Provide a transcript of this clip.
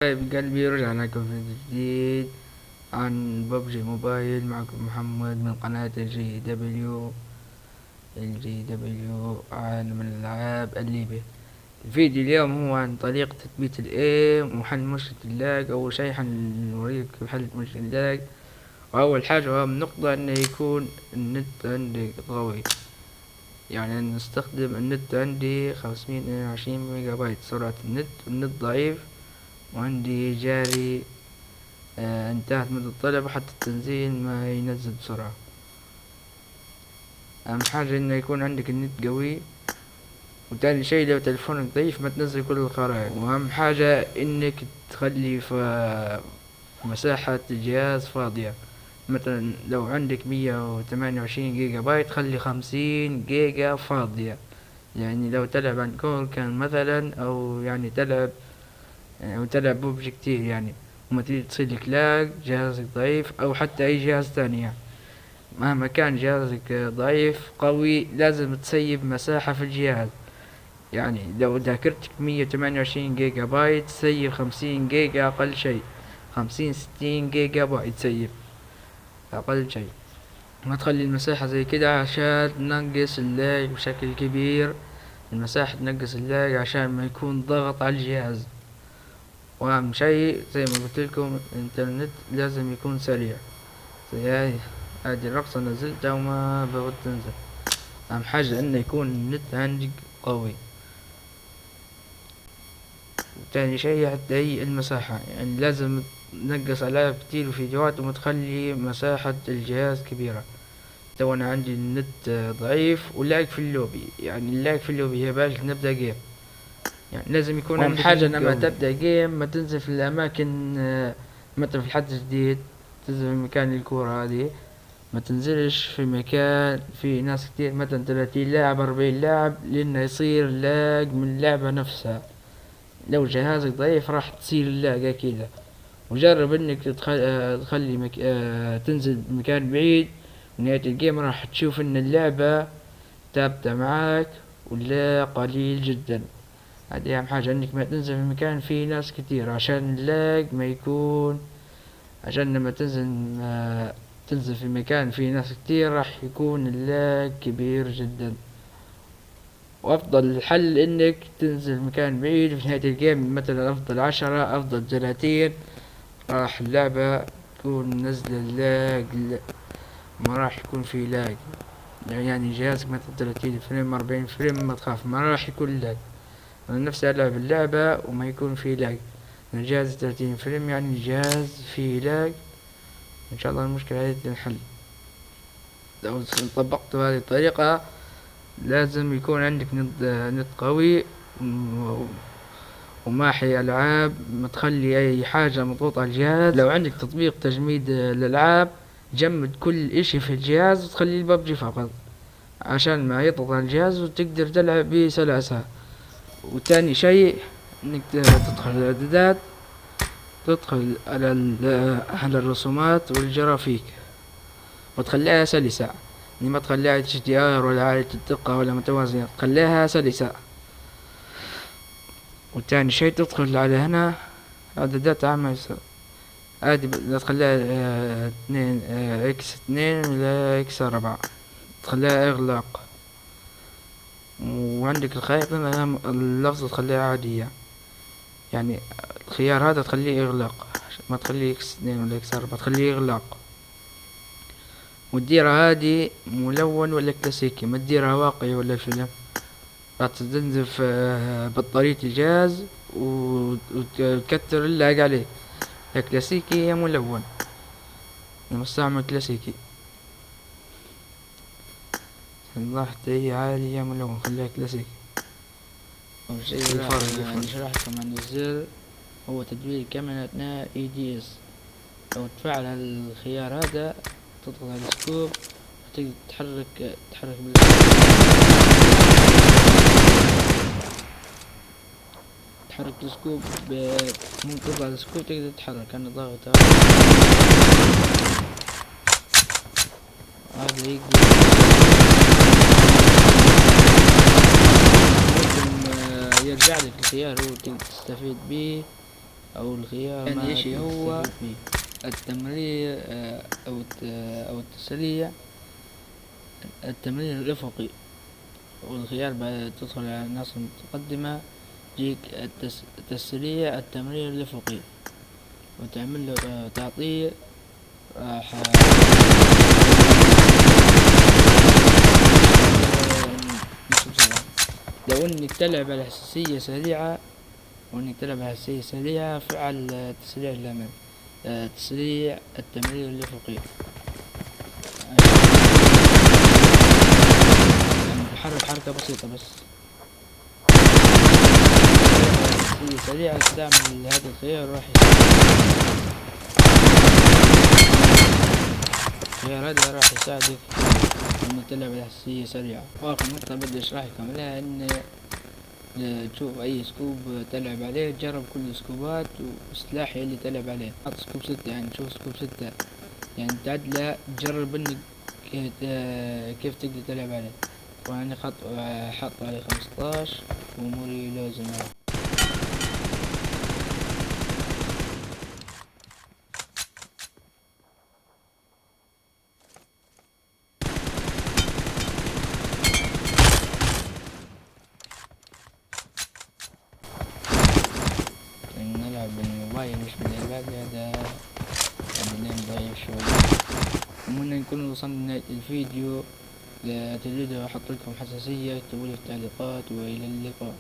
طيب قلبي، رجعنا لكم في جديد عن ببجي موبايل. معكم محمد من قناة الجي دبليو عالم الألعاب الليبي. الفيديو اليوم هو عن طريقة تثبيت الايم وحل مشكلة اللاج. أول شي حنوريك كيف حل مشكلة اللاج، وأول حاجة وأهم نقطة إنه يكون النت عندك قوي. يعني أنا نستخدم النت عندي 520 ميجا بايت سرعة النت، والنت ضعيف وعندي جاري انتهت مدة الطلب وحتى التنزيل ما ينزل بسرعة. أهم حاجة إنه يكون عندك النت قوي، وتاني شي لو تلفونك ضعيف ما تنزل كل الخرائط. وأهم حاجة إنك تخلي مساحة الجهاز فاضية. مثلا لو عندك 128 جيجا بايت خلي 50 جيجا فاضية، يعني لو تلعب عن كور كان مثلا، أو يعني تلعب ببجي كتير يعني، وما تريد تصير لاج جهازك ضعيف أو حتى أي جهاز تاني. يعني مهما كان جهازك ضعيف قوي لازم تسيب مساحة في الجهاز. يعني لو ذاكرتك 128 جيجا بايت سيب 50 جيجا أقل شي، 50 60 جيجا بايت سيب أقل شي. ما تخلي المساحة زي كده عشان تنقص اللاج بشكل كبير. المساحة تنقص اللاج عشان ما يكون ضغط على الجهاز. واهم شيء زي ما قلت لكم الانترنت لازم يكون سريع. زي هذه الرقصة نزلتها وما بغت تنزل. اهم حاجة انه يكون النت عندك قوي. وتاني شيء حتى هي المساحة، يعني لازم تنقص العاب كتير وفيديوهات وما تخلي مساحة الجهاز كبيرة. تو انا عندي النت ضعيف ولاق في اللوبي، يعني اللاق في اللوبي هي باش نبدأ جيم. يعني لازم يكون عندك حاجة لما تبدأ جيم ما تنزل في الأماكن. مثلا في الحد الجديد تنزل في مكان الكورة هذه، ما تنزلش في مكان في ناس كتير، مثلا 30 لاعب 40 لاعب، لأنه يصير لاج من اللعبة نفسها. لو جهازك ضعيف راح تصير اللاج كذا. وجرب انك تخلي تنزل مكان بعيد، ونهاية الجيم راح تشوف ان اللعبة ثابتة معاك ولا قليل جدا. هذه اهم حاجة انك ما تنزل في مكان فيه ناس كتير عشان اللاج ما يكون. عشان لما تنزل في مكان فيه ناس كتير راح يكون اللاج كبير جدا. وافضل حل انك تنزل مكان بعيد في نهاية الجيم، مثلا افضل 10 افضل 30، راح اللعبة تكون نزل اللاج ما راح يكون في لاج. يعني جهازك مثلا 30 فريم 40 فريم ما تخاف، ما راح يكون لاج. انا نفسي العب اللعبة وما يكون في لاج. الجهاز 30 فريم يعني الجهاز فيه لاج. ان شاء الله المشكلة هذه تنحل. لو طبقت هذه الطريقة لازم يكون عندك نت قوي، وماحي العاب، ما تخلي اي حاجة مضغوطة على الجهاز. لو عندك تطبيق تجميد الالعاب جمد كل اشي في الجهاز وتخلي الببجي فقط عشان ما يضغط على الجهاز وتقدر تلعب بسلاسة. وتاني شيء انك تدخل الاعدادات، تدخل على الرسومات والجرافيك وتخليها سلسة. يعني ما تخليها HDR ولا عالية الدقة ولا متوازنة، تخليها سلسة. وتاني شي تدخل على هنا اعدادات عامة عادي، تخليها 2 X2 ولا X4، تخليها اغلاق. وعندك الخيط اللفظ تخليها عادية، يعني الخيار هذا تخليه اغلاق، ما تخليه X2 ولا X4، تخليه اغلاق. والديرة هذه ملون ولا كلاسيكي، ما تديرها واقعي ولا فيلم، راح تنزف بطارية الجهاز وتكتر اللاج عليه. يا كلاسيكي يا ملون، المستعمل كلاسيكي. الله هي عالي يا ملون، خليها كلاسيكي. أول شي اللي شرحتكم عن الزر هو تدوير الكاميرا أثناء EDS. لو تفعل الخيار هذا تضغط على السكوب وتقدر تحرك تحرك السكوب مو تضغط على السكوب تقدر تتحرك. انا ضاغط هذا يقدر يرجع لك الخيار هو تقدر تستفيد به أو الخيار يعني إيش هو التمرير أو التسريع. التمرير الأفقي والخيار بعد تدخل على العناصر المتقدمة يجيك التسريع التمرير الأفقي وتعمل له تعطيه راح لو انك تلعب على حساسية سريعة فعل تسريع الأمان تسريع التمرير الأفقي حرك حركة بسيطة بس سريعة تعمل هذا الخيار الخيار هذا راح يساعدك انك تلعب على حساسية سريعة. واخر نقطة بدي اشرح لكم عليها ان تشوف اي سكوب تلعب عليه تجرب كل السكوبات والسلاح اللي تلعب عليه. حط سكوب 6 يعني تشوف سكوب 6 يعني تعدله تجرب انك كيف تقدر تلعب عليه. وانا حط عليه 15 واموري لازم نلعب بالموبايل مش بالايباد. هذا اللين ضعيف شوي. ومن نكون وصلنا لنهاية الفيديو. لا تريدوا احط لكم حساسية اكتبوا لي في التعليقات والى اللقاء.